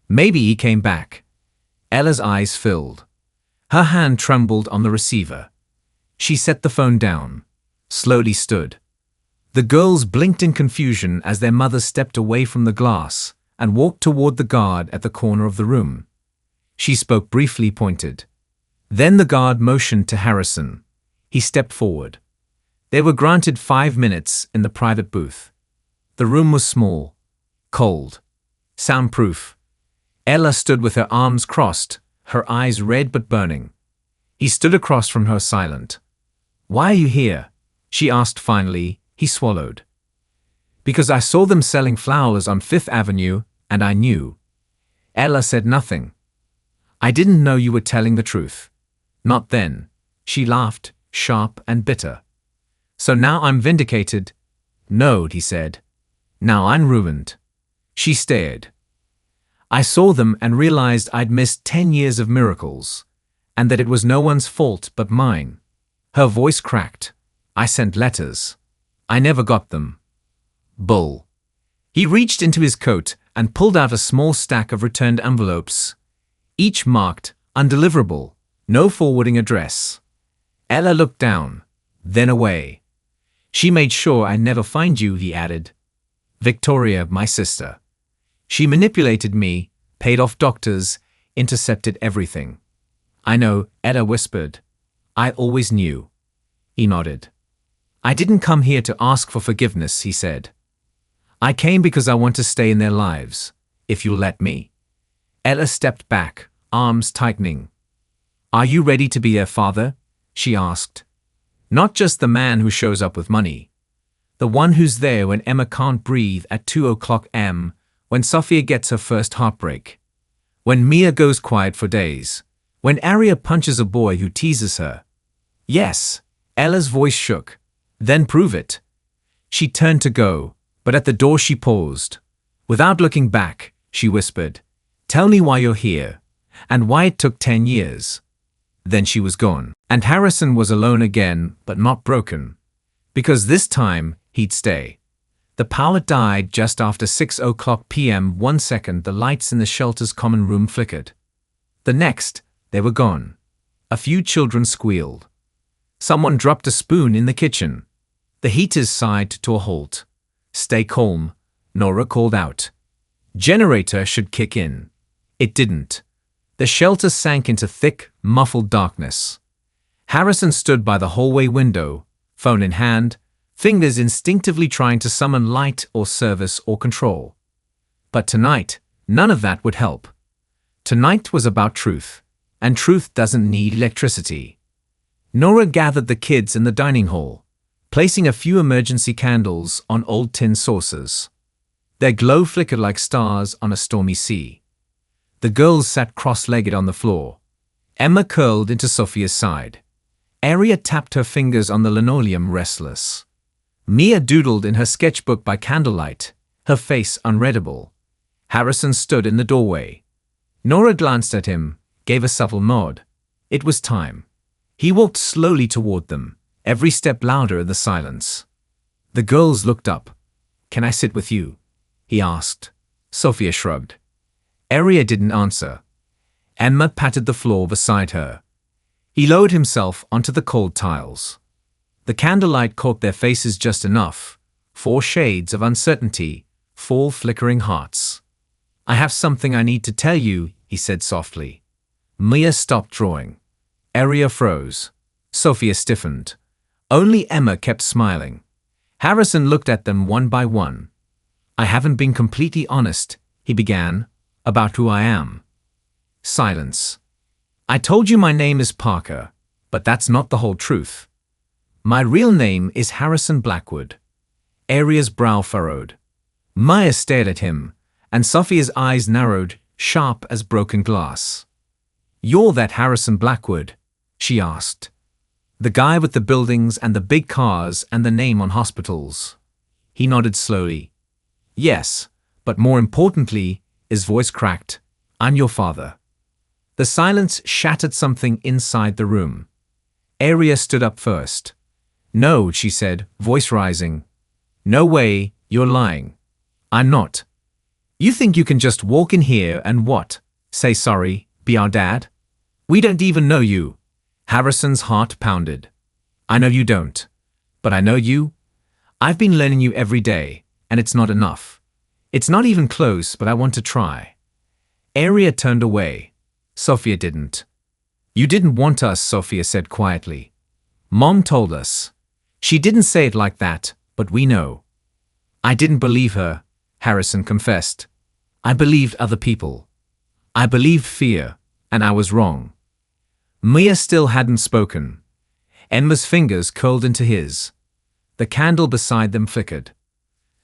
"Maybe he came back." Ella's eyes filled. Her hand trembled on the receiver. She set the phone down, slowly stood. The girls blinked in confusion as their mother stepped away from the glass and walked toward the guard at the corner of the room. She spoke briefly, pointed. Then the guard motioned to Harrison. He stepped forward. They were granted 5 minutes in the private booth. The room was small, cold, soundproof. Ella stood with her arms crossed, her eyes red but burning. He stood across from her, silent. "Why are you here?" she asked finally. He swallowed. "Because I saw them selling flowers on 5th Avenue, and I knew." Ella said nothing. "I didn't know you were telling the truth." "Not then." She laughed, sharp and bitter. "So now I'm vindicated?" "No," he said. "Now I'm ruined." She stared. "I saw them and realized I'd missed 10 years of miracles, and that it was no one's fault but mine." Her voice cracked. "I sent letters. I never got them." Bull. He reached into his coat and pulled out a small stack of returned envelopes, each marked undeliverable, no forwarding address. Ella looked down, then away. "She made sure I never find you," he added. "Victoria, my sister. She manipulated me, paid off doctors, intercepted everything." "I know," Ella whispered. "I always knew." He nodded. I didn't come here to ask for forgiveness, he said. I came because I want to stay in their lives, if you'll let me. Ella stepped back, arms tightening. Are you ready to be their father? She asked. Not just the man who shows up with money. The one who's there when Emma can't breathe at 2:00 a.m., when Sophia gets her first heartbreak. When Mia goes quiet for days. When Aria punches a boy who teases her. Yes, Ella's voice shook. Then prove it. She turned to go, but at the door she paused. Without looking back, she whispered, Tell me why you're here, and why it took 10 years. Then she was gone, and Harrison was alone again, but not broken. Because this time, he'd stay. The power died just after 6:00 p.m. 1 second the lights in the shelter's common room flickered. The next, they were gone. A few children squealed. Someone dropped a spoon in the kitchen. The heaters sighed to a halt. Stay calm, Nora called out. Generator should kick in. It didn't. The shelter sank into thick, muffled darkness. Harrison stood by the hallway window, phone in hand, fingers instinctively trying to summon light or service or control. But tonight, none of that would help. Tonight was about truth, and truth doesn't need electricity. Nora gathered the kids in the dining hall, placing a few emergency candles on old tin saucers. Their glow flickered like stars on a stormy sea. The girls sat cross-legged on the floor. Emma curled into Sophia's side. Aria tapped her fingers on the linoleum, restless. Mia doodled in her sketchbook by candlelight, her face unreadable. Harrison stood in the doorway. Nora glanced at him, gave a subtle nod. It was time. He walked slowly toward them, every step louder in the silence. The girls looked up. Can I sit with you? He asked. Sophia shrugged. Aria didn't answer. Emma patted the floor beside her. He lowered himself onto the cold tiles. The candlelight caught their faces just enough. 4 shades of uncertainty, 4 flickering hearts. I have something I need to tell you, he said softly. Mia stopped drawing. Aria froze. Sophia stiffened. Only Emma kept smiling. Harrison looked at them one by one. I haven't been completely honest, he began, about who I am. Silence. I told you my name is Parker, but that's not the whole truth. My real name is Harrison Blackwood. Aria's brow furrowed. Maya stared at him, and Sophia's eyes narrowed, sharp as broken glass. You're that Harrison Blackwood? She asked. The guy with the buildings and the big cars and the name on hospitals. He nodded slowly. Yes, but more importantly, his voice cracked. I'm your father. The silence shattered something inside the room. Aria stood up first. No, she said, voice rising. No way, you're lying. I'm not. You think you can just walk in here and what? Say sorry, be our dad? We don't even know you. Harrison's heart pounded. I know you don't. But I know you. I've been learning you every day, and it's not enough. It's not even close, but I want to try. Aria turned away. Sophia didn't. You didn't want us, Sophia said quietly. Mom told us. She didn't say it like that, but we know. I didn't believe her, Harrison confessed. I believed other people. I believed fear, and I was wrong. Mia still hadn't spoken. Emma's fingers curled into his. The candle beside them flickered.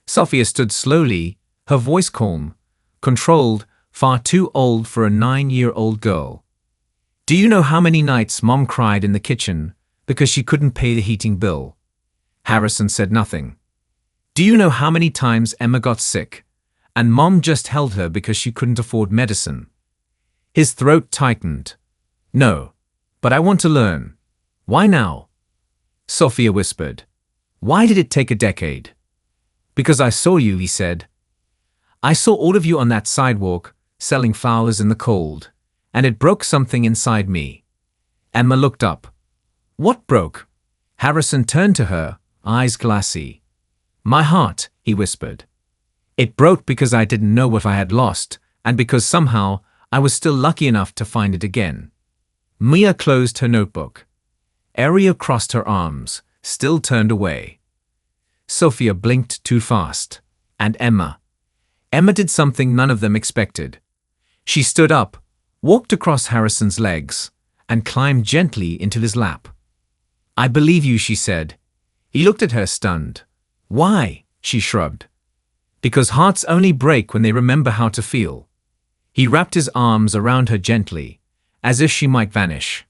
Sophia stood slowly, her voice calm, controlled, far too old for a 9-year-old girl. Do you know how many nights Mom cried in the kitchen because she couldn't pay the heating bill? Harrison said nothing. Do you know how many times Emma got sick, and Mom just held her because she couldn't afford medicine? His throat tightened. No, but I want to learn. Why now? Sophia whispered. Why did it take a decade? Because I saw you, he said. I saw all of you on that sidewalk, selling flowers in the cold, and it broke something inside me. Emma looked up. What broke? Harrison turned to her, eyes glassy. My heart, he whispered. It broke because I didn't know what I had lost, and because somehow I was still lucky enough to find it again. Mia closed her notebook. Aria crossed her arms, still turned away. Sophia blinked too fast. And Emma. Emma did something none of them expected. She stood up, walked across Harrison's legs, and climbed gently into his lap. "I believe you," she said. He looked at her stunned. "Why?" she shrugged. "Because hearts only break when they remember how to feel." He wrapped his arms around her gently, as if she might vanish.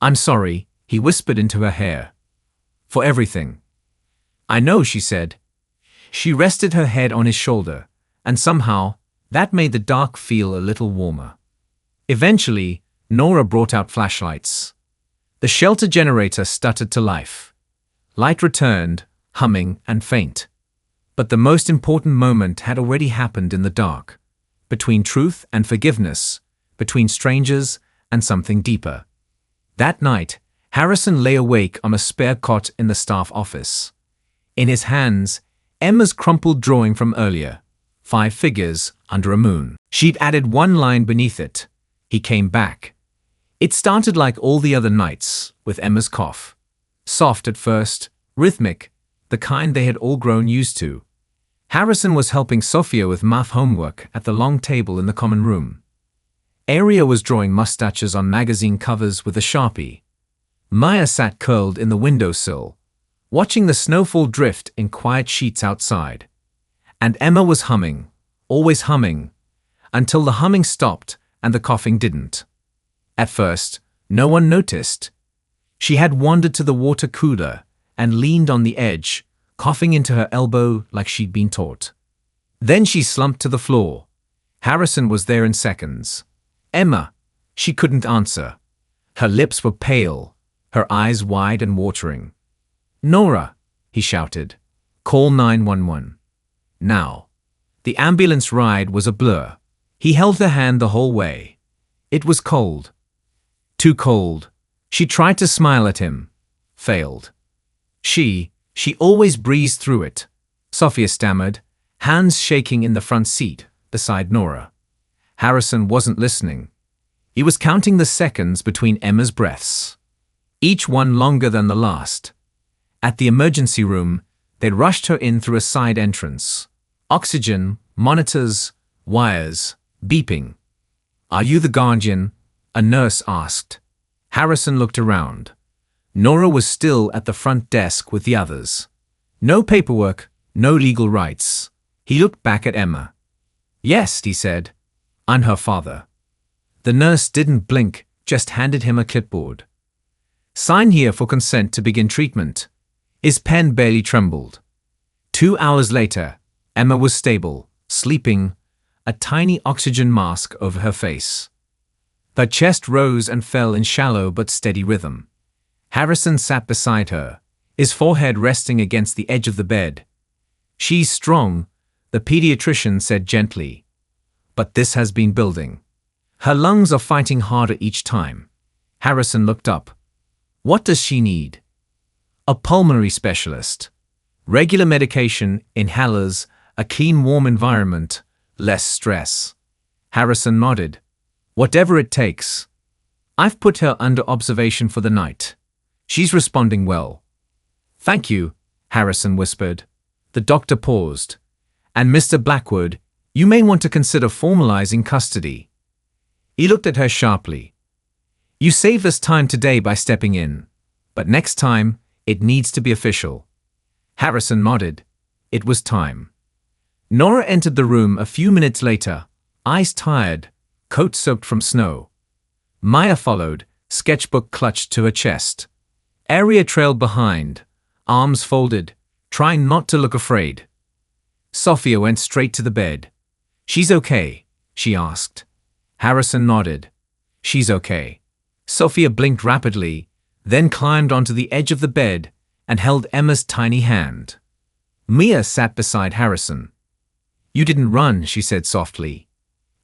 "I'm sorry," he whispered into her hair. "For everything." "I know," she said. She rested her head on his shoulder, and somehow that made the dark feel a little warmer. Eventually, Nora brought out flashlights. The shelter generator stuttered to life. Light returned, humming and faint. But the most important moment had already happened in the dark. Between truth and forgiveness, between strangers and something deeper. That night, Harrison lay awake on a spare cot in the staff office. In his hands, Emma's crumpled drawing from earlier, 5 figures under a moon. She'd added one line beneath it. He came back. It started like all the other nights, with Emma's cough. Soft at first, rhythmic, the kind they had all grown used to. Harrison was helping Sophia with math homework at the long table in the common room. Aria was drawing mustaches on magazine covers with a Sharpie. Maya sat curled in the windowsill, watching the snowfall drift in quiet sheets outside. And Emma was humming, always humming, until the humming stopped and the coughing didn't. At first, no one noticed. She had wandered to the water cooler and leaned on the edge, coughing into her elbow like she'd been taught. Then she slumped to the floor. Harrison was there in seconds. "Emma," she couldn't answer. Her lips were pale, her eyes wide and watering. "Nora," he shouted. "Call 911. Now." The ambulance ride was a blur. He held her hand the whole way. It was cold. Too cold. She tried to smile at him. Failed. She always breezed through it. Sophia stammered, hands shaking in the front seat, beside Nora. Harrison wasn't listening. He was counting the seconds between Emma's breaths. Each one longer than the last. At the emergency room, they'd rushed her in through a side entrance. Oxygen, monitors, wires, beeping. "Are you the guardian?" a nurse asked. Harrison looked around. Nora was still at the front desk with the others. No paperwork, no legal rights. He looked back at Emma. "Yes," he said. "I'm her father." The nurse didn't blink, just handed him a clipboard. "Sign here for consent to begin treatment." His pen barely trembled. 2 hours later, Emma was stable, sleeping, a tiny oxygen mask over her face. Her chest rose and fell in shallow but steady rhythm. Harrison sat beside her, his forehead resting against the edge of the bed. "She's strong," the pediatrician said gently. "But this has been building. Her lungs are fighting harder each time." Harrison looked up. "What does she need?" "A pulmonary specialist. Regular medication, inhalers, a clean, warm environment, less stress." Harrison nodded. "Whatever it takes. I've put her under observation for the night. She's responding well." "Thank you," Harrison whispered. The doctor paused. "And Mr. Blackwood, you may want to consider formalizing custody." He looked at her sharply. "You saved us time today by stepping in, but next time, it needs to be official." Harrison nodded. It was time. Nora entered the room a few minutes later, eyes tired, coat soaked from snow. Maya followed, sketchbook clutched to her chest. Aria trailed behind, arms folded, trying not to look afraid. Sophia went straight to the bed. "She's okay?" she asked. Harrison nodded. "She's okay." Sophia blinked rapidly, then climbed onto the edge of the bed and held Emma's tiny hand. Mia sat beside Harrison. "You didn't run," she said softly.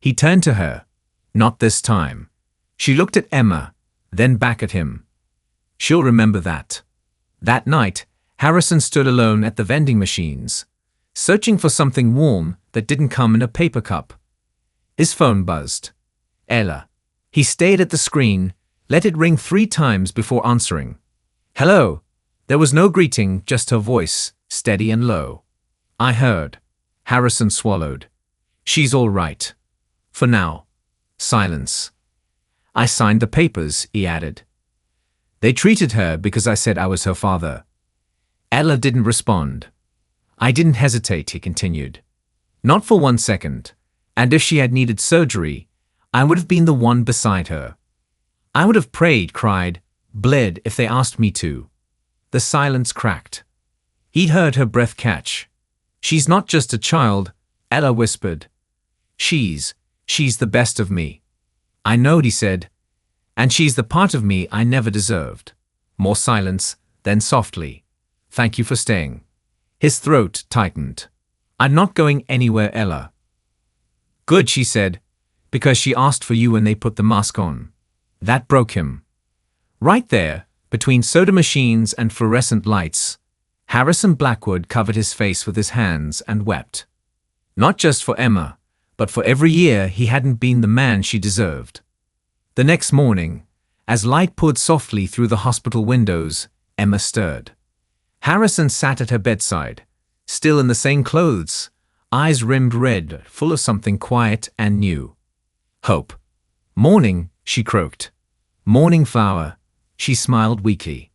He turned to her. "Not this time." She looked at Emma, then back at him. "She'll remember that." That night, Harrison stood alone at the vending machines, searching for something warm that didn't come in a paper cup. His phone buzzed. Ella. He stayed at the screen, let it ring 3 times before answering. Hello. There was no greeting, just her voice, steady and low. I heard. Harrison swallowed. She's all right. For now. Silence. I signed the papers, he added. They treated her because I said I was her father. Ella didn't respond. I didn't hesitate, he continued. Not for 1 second. And if she had needed surgery, I would have been the one beside her. I would have prayed, cried, bled if they asked me to. The silence cracked. He'd heard her breath catch. She's not just a child, Ella whispered. She's the best of me. I know, he said. And she's the part of me I never deserved. More silence, then softly. Thank you for staying. His throat tightened. I'm not going anywhere, Ella. Good, she said, because she asked for you when they put the mask on. That broke him. Right there, between soda machines and fluorescent lights, Harrison Blackwood covered his face with his hands and wept. Not just for Emma, but for every year he hadn't been the man she deserved. The next morning, as light poured softly through the hospital windows, Emma stirred. Harrison sat at her bedside, still in the same clothes, eyes rimmed red, full of something quiet and new. Hope. Morning, she croaked. Morning flower. She smiled weakly.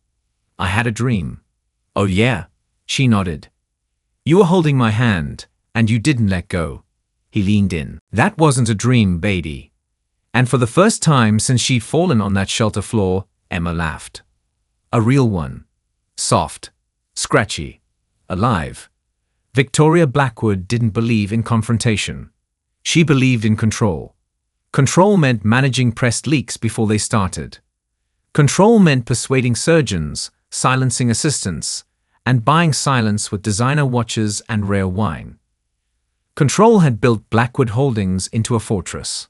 I had a dream. Oh yeah, she nodded. You were holding my hand, and you didn't let go. He leaned in. That wasn't a dream, baby. And for the first time since she'd fallen on that shelter floor, Emma laughed. A real one. Soft. Scratchy. Alive. Victoria Blackwood didn't believe in confrontation. She believed in control. Control meant managing pressed leaks before they started. Control meant persuading surgeons, silencing assistants, and buying silence with designer watches and rare wine. Control had built Blackwood Holdings into a fortress.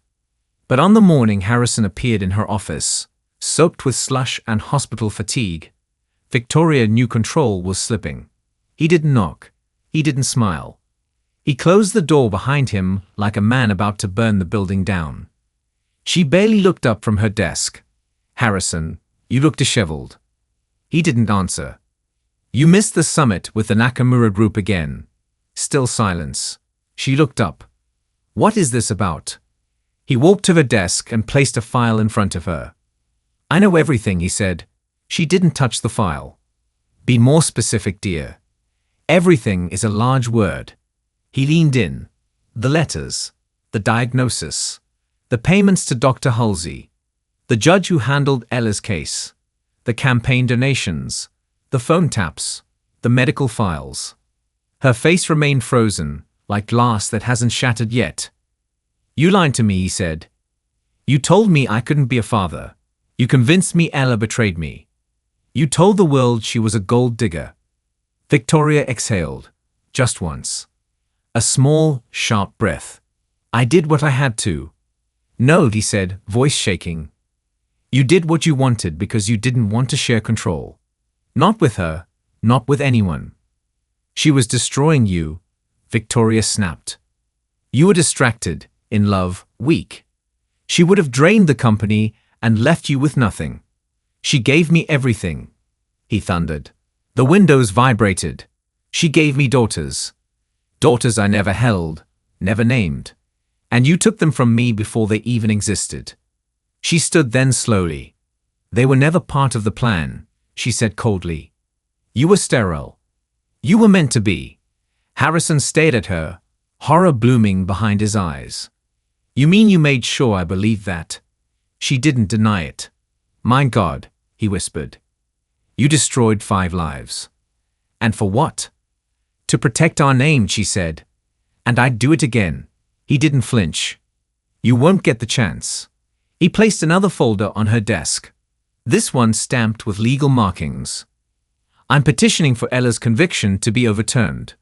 But on the morning Harrison appeared in her office, soaked with slush and hospital fatigue, Victoria knew control was slipping. He didn't knock. He didn't smile. He closed the door behind him like a man about to burn the building down. She barely looked up from her desk. Harrison, you look disheveled. He didn't answer. You missed the summit with the Nakamura group again. Still silence. She looked up. What is this about? He walked to her desk and placed a file in front of her. I know everything, he said. She didn't touch the file. Be more specific, dear. Everything is a large word. He leaned in. The letters. The diagnosis. The payments to Dr. Halsey. The judge who handled Ella's case. The campaign donations. The phone taps. The medical files. Her face remained frozen, like glass that hasn't shattered yet. You lied to me, he said. You told me I couldn't be a father. You convinced me Ella betrayed me. You told the world she was a gold digger. Victoria exhaled. Just once. A small, sharp breath. I did what I had to. No, he said, voice shaking. You did what you wanted because you didn't want to share control. Not with her, not with anyone. She was destroying you, Victoria snapped. You were distracted, in love, weak. She would have drained the company and left you with nothing. She gave me everything, he thundered. The windows vibrated. She gave me daughters. Daughters I never held, never named. And you took them from me before they even existed. She stood then slowly. They were never part of the plan, she said coldly. You were sterile. You were meant to be. Harrison stared at her, horror blooming behind his eyes. You mean you made sure I believed that? She didn't deny it. My God, he whispered. You destroyed 5 lives. And for what? To protect our name, she said. And I'd do it again. He didn't flinch. You won't get the chance. He placed another folder on her desk. This one stamped with legal markings. I'm petitioning for Ella's conviction to be overturned.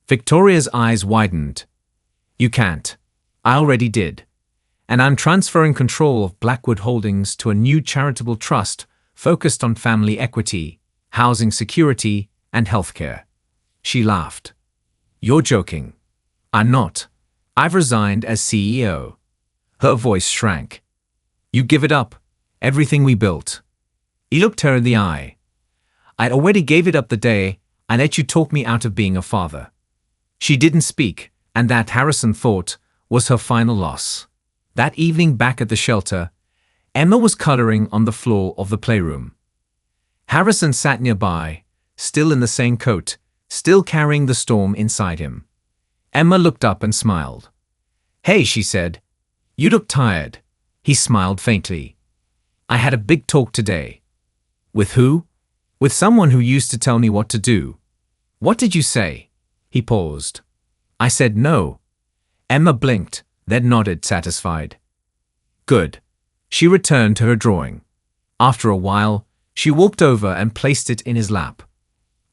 Victoria's eyes widened. You can't. I already did. And I'm transferring control of Blackwood Holdings to a new charitable trust focused on family equity, housing security, and healthcare. She laughed. You're joking. I'm not. I've resigned as CEO. Her voice shrank. You give it up. Everything we built. He looked her in the eye. I'd already gave it up the day I let you talk me out of being a father. She didn't speak, and that, Harrison thought, was her final loss. That evening back at the shelter, Emma was coloring on the floor of the playroom. Harrison sat nearby, still in the same coat, still carrying the storm inside him. Emma looked up and smiled. "Hey," she said. "You look tired." He smiled faintly. "I had a big talk today." "With who?" "With someone who used to tell me what to do." "What did you say?" He paused. "I said no." Emma blinked, then nodded, satisfied. "Good." She returned to her drawing. After a while, she walked over and placed it in his lap.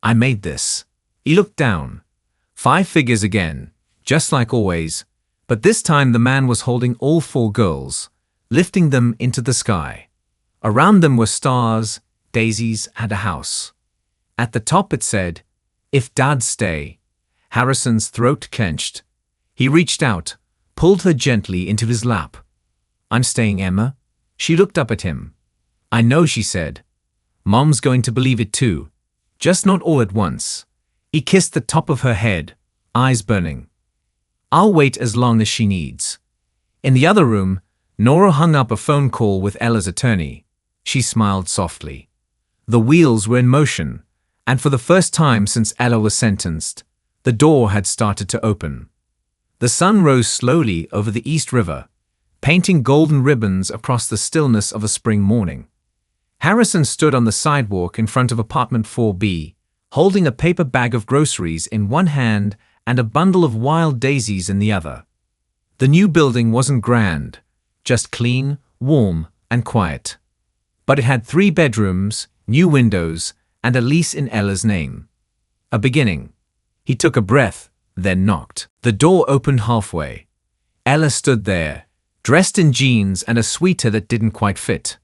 "I made this." He looked down. 5 figures again, just like always, but this time the man was holding all 4 girls, lifting them into the sky. Around them were stars, daisies, and a house. At the top it said, "If Dad stay." Harrison's throat clenched. He reached out, pulled her gently into his lap. "I'm staying, Emma." She looked up at him. "I know," she said. "Mom's going to believe it too. Just not all at once." He kissed the top of her head, eyes burning. "I'll wait as long as she needs." In the other room, Nora hung up a phone call with Ella's attorney. She smiled softly. The wheels were in motion, and for the first time since Ella was sentenced, the door had started to open. The sun rose slowly over the East River, painting golden ribbons across the stillness of a spring morning. Harrison stood on the sidewalk in front of apartment 4B, holding a paper bag of groceries in one hand and a bundle of wild daisies in the other. The new building wasn't grand, just clean, warm, and quiet. But it had 3 bedrooms, new windows, and a lease in Ella's name. A beginning. He took a breath, then knocked. The door opened halfway. Ella stood there, dressed in jeans and a sweater that didn't quite fit.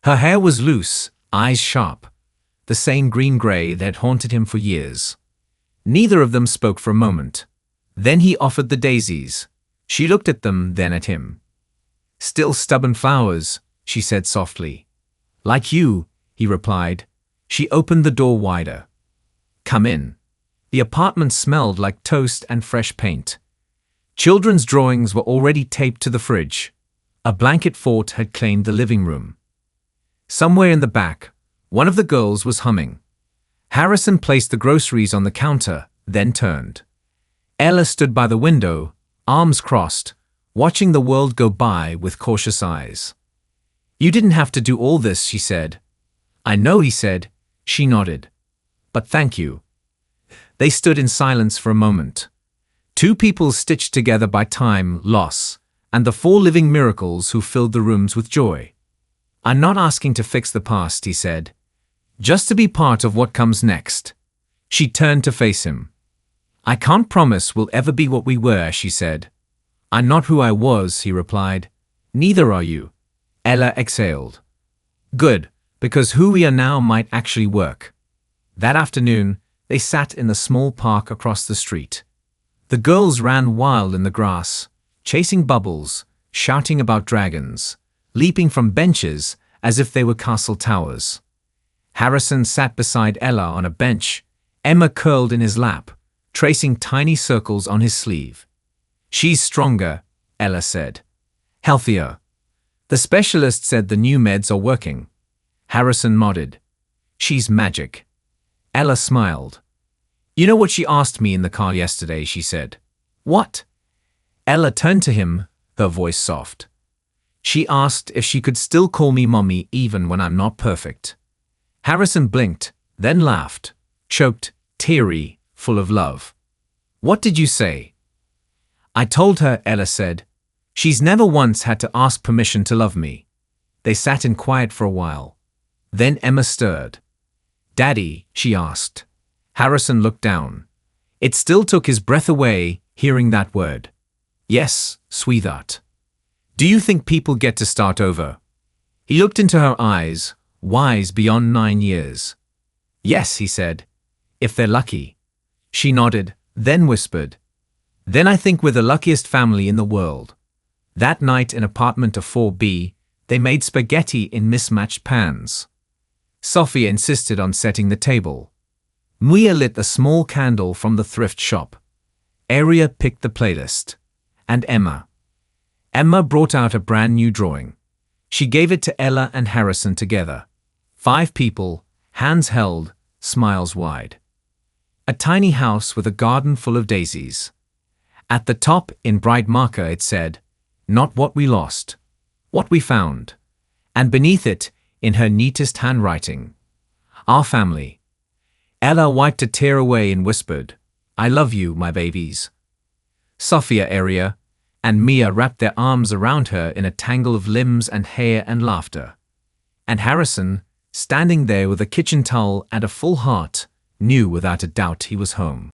Her hair was loose, eyes sharp, the same green-gray that had haunted him for years. Neither of them spoke for a moment. Then he offered the daisies. She looked at them, then at him. "Still stubborn flowers," she said softly. "Like you," he replied. She opened the door wider. "Come in." The apartment smelled like toast and fresh paint. Children's drawings were already taped to the fridge. A blanket fort had claimed the living room. Somewhere in the back, one of the girls was humming. Harrison placed the groceries on the counter, then turned. Ella stood by the window, arms crossed, watching the world go by with cautious eyes. "You didn't have to do all this," she said. "I know," he said. She nodded. "But thank you." They stood in silence for a moment. 2 people stitched together by time, loss, and the 4 living miracles who filled the rooms with joy. "I'm not asking to fix the past," he said. "Just to be part of what comes next." She turned to face him. "I can't promise we'll ever be what we were," she said. "I'm not who I was," he replied. "Neither are you." Ella exhaled. "Good, because who we are now might actually work." That afternoon, they sat in the small park across the street. The girls ran wild in the grass, chasing bubbles, shouting about dragons, leaping from benches as if they were castle towers. Harrison sat beside Ella on a bench, Emma curled in his lap, tracing tiny circles on his sleeve. "She's stronger," Ella said. "Healthier." "The specialist said the new meds are working." Harrison nodded. "She's magic." Ella smiled. "You know what she asked me in the car yesterday," she said. "What?" Ella turned to him, her voice soft. "She asked if she could still call me mommy even when I'm not perfect." Harrison blinked, then laughed, choked, teary, full of love. "What did you say?" "I told her," Ella said. "She's never once had to ask permission to love me." They sat in quiet for a while. Then Emma stirred. "Daddy?" she asked. Harrison looked down. It still took his breath away, hearing that word. "Yes, sweetheart." "Do you think people get to start over?" He looked into her eyes, wise beyond 9 years. "Yes," he said, "if they're lucky." She nodded, then whispered, "Then I think we're the luckiest family in the world." That night in apartment 4B, they made spaghetti in mismatched pans. Sophia insisted on setting the table. Mia lit the small candle from the thrift shop. Aria picked the playlist. And Emma brought out a brand new drawing. She gave it to Ella and Harrison together. 5 people, hands held, smiles wide. A tiny house with a garden full of daisies. At the top, in bright marker, it said, "Not what we lost, what we found." And beneath it, in her neatest handwriting, "Our family." Ella wiped a tear away and whispered, "I love you, my babies." Sophia, Aria, and Mia wrapped their arms around her in a tangle of limbs and hair and laughter. And Harrison, standing there with a kitchen towel and a full heart, knew without a doubt he was home.